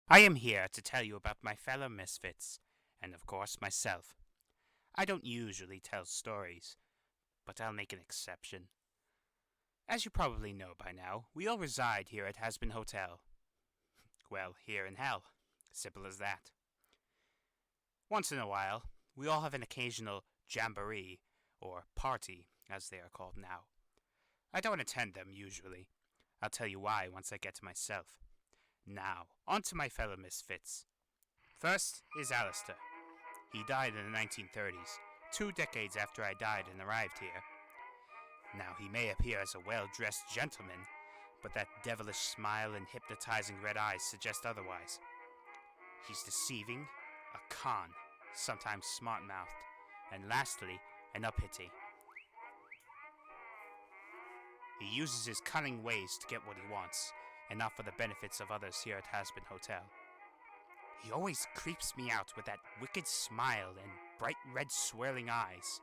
I am here to tell you about my fellow misfits, and of course myself. I don't usually tell stories, but I'll make an exception. As you probably know by now, we all reside here at Has Been Hotel. Well, here in hell. Simple as that. Once in a while, we all have an occasional jamboree, or party, as they are called now. I don't attend them usually. I'll tell you why once I get to myself. Now, on to my fellow misfits. First is Alistair. He died in the 1930s, 2 decades after I died and arrived here. Now, he may appear as a well-dressed gentleman, but that devilish smile and hypnotizing red eyes suggest otherwise. He's deceiving, a con, sometimes smart-mouthed, and lastly, an uppity. He uses his cunning ways to get what he wants, and not for the benefits of others here at Has Been Hotel. He always creeps me out with that wicked smile and bright red swirling eyes.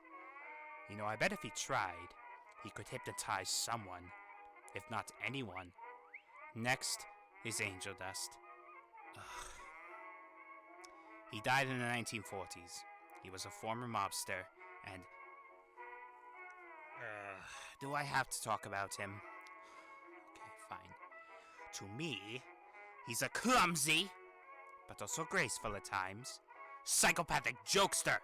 I bet if he tried, he could hypnotize someone, if not anyone. Next is Angel Dust. Ugh. He died in the 1940s. He was a former mobster, and... do I have to talk about him? Okay, fine. To me, he's a clumsy, but also graceful at times, psychopathic jokester.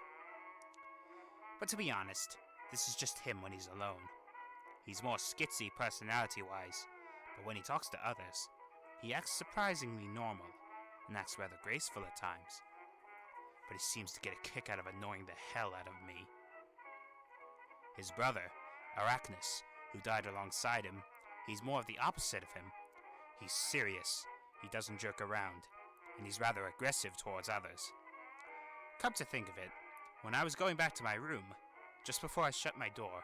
But to be honest, this is just him when he's alone. He's more skitsy personality-wise, but when he talks to others, he acts surprisingly normal, and acts rather graceful at times. But he seems to get a kick out of annoying the hell out of me. His brother, Arachnus, who died alongside him, he's more of the opposite of him. He's serious, he doesn't jerk around, and he's rather aggressive towards others. Come to think of it, when I was going back to my room, just before I shut my door,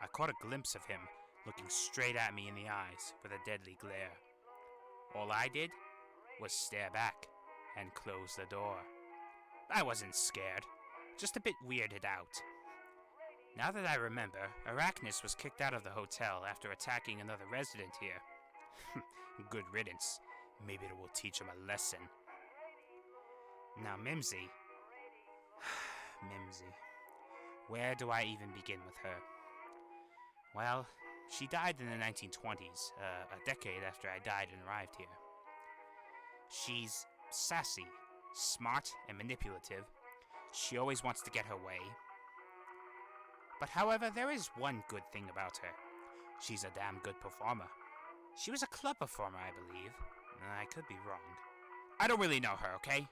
I caught a glimpse of him looking straight at me in the eyes with a deadly glare. All I did was stare back and close the door. I wasn't scared, just a bit weirded out. Now that I remember, Arachnus was kicked out of the hotel after attacking another resident here. Good riddance. Maybe it will teach him a lesson. Now Mimsy. Mimsy. Where do I even begin with her? Well, she died in the 1920s, a decade after I died and arrived here. She's sassy, smart, and manipulative. She always wants to get her way. But however, there is one good thing about her. She's a damn good performer. She was a club performer, I believe. I could be wrong. I don't really know her, okay?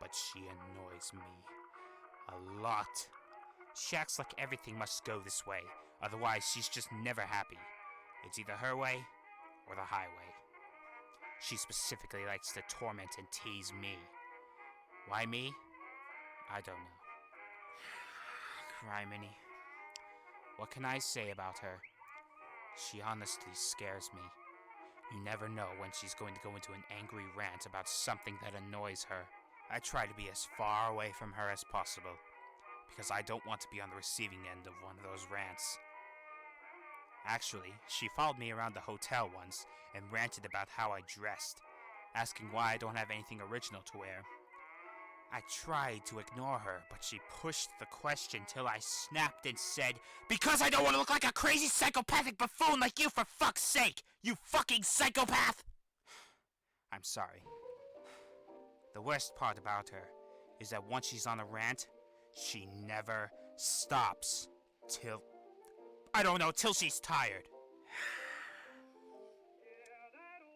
But she annoys me. A lot. She acts like everything must go this way, otherwise she's just never happy. It's either her way or the highway. She specifically likes to torment and tease me. Why me? I don't know. Criminy. What can I say about her? She honestly scares me. You never know when she's going to go into an angry rant about something that annoys her. I try to be as far away from her as possible, because I don't want to be on the receiving end of one of those rants. Actually, she followed me around the hotel once and ranted about how I dressed, asking why I don't have anything original to wear. I tried to ignore her, but she pushed the question till I snapped and said, "Because I don't want to look like a crazy psychopathic buffoon like you, for fuck's sake! You fucking psychopath!" I'm sorry. The worst part about her is that once she's on a rant, she never stops till she's tired.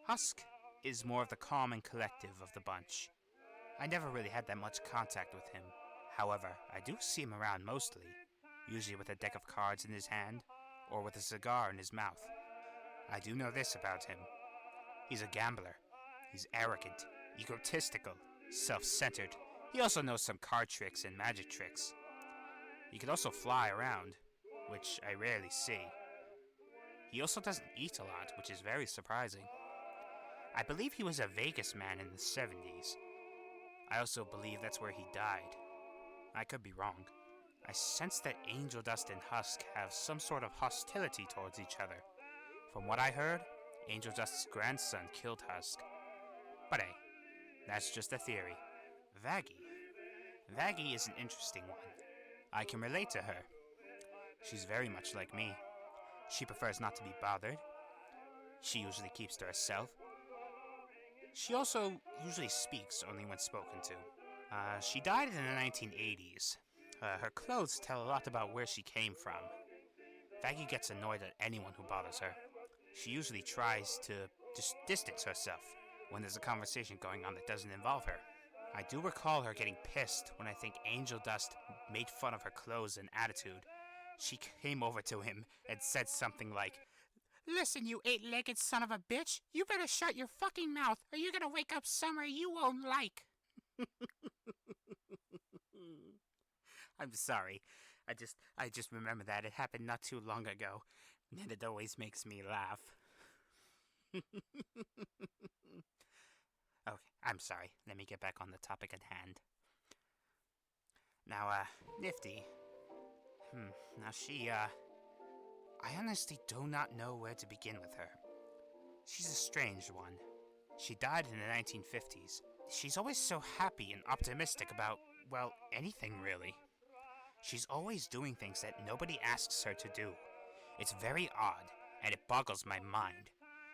Husk is more of the calm and collective of the bunch. I never really had that much contact with him. However, I do see him around mostly, usually with a deck of cards in his hand, or with a cigar in his mouth. I do know this about him. He's a gambler. He's arrogant, egotistical, self-centered. He also knows some card tricks and magic tricks. He can also fly around, which I rarely see. He also doesn't eat a lot, which is very surprising. I believe he was a Vegas man in the 70s. I also believe that's where he died. I could be wrong. I sense that Angel Dust and Husk have some sort of hostility towards each other. From what I heard, Angel Dust's grandson killed Husk. But hey, That's just a theory. Vaggie. Vaggie is an interesting one. I can relate to her. She's very much like me. She prefers not to be bothered. She usually keeps to herself. She also usually speaks only when spoken to. She died in the 1980s. Her clothes tell a lot about where she came from. Vaggie gets annoyed at anyone who bothers her. She usually tries to just distance herself when there's a conversation going on that doesn't involve her. I do recall her getting pissed when I think Angel Dust made fun of her clothes and attitude. She came over to him and said something like, "Listen, you eight-legged son of a bitch, you better shut your fucking mouth or you're gonna wake up somewhere you won't like." I'm sorry. I just remember that. It happened not too long ago, and it always makes me laugh. Okay, I'm sorry. Let me get back on the topic at hand. Now, Nifty. Now I honestly do not know where to begin with her. She's a strange one. She died in the 1950s. She's always so happy and optimistic about, well, anything really. She's always doing things that nobody asks her to do. It's very odd, and it boggles my mind.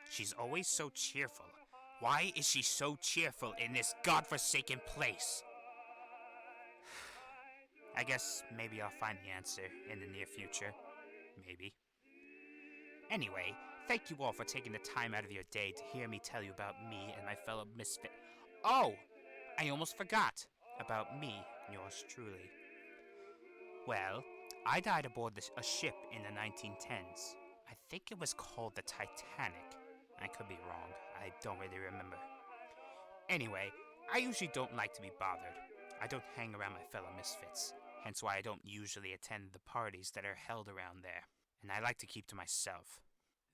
She's always so cheerful. Why is she so cheerful in this godforsaken place? I guess maybe I'll find the answer in the near future. Maybe. Anyway, thank you all for taking the time out of your day to hear me tell you about me and my fellow misfit. Oh! I almost forgot about me, yours truly. Well, I died aboard a ship in the 1910s. I think it was called the Titanic. I could be wrong. I don't really remember. Anyway, I usually don't like to be bothered. I don't hang around my fellow misfits, hence why I don't usually attend the parties that are held around there, and I like to keep to myself.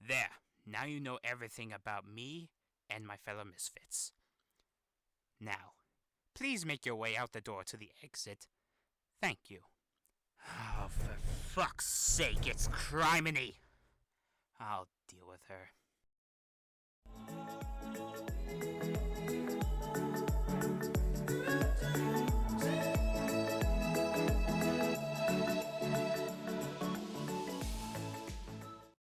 There, now you know everything about me and my fellow misfits. Now, please make your way out the door to the exit. Thank you. Oh, for fuck's sake, it's criminy! I'll deal with her.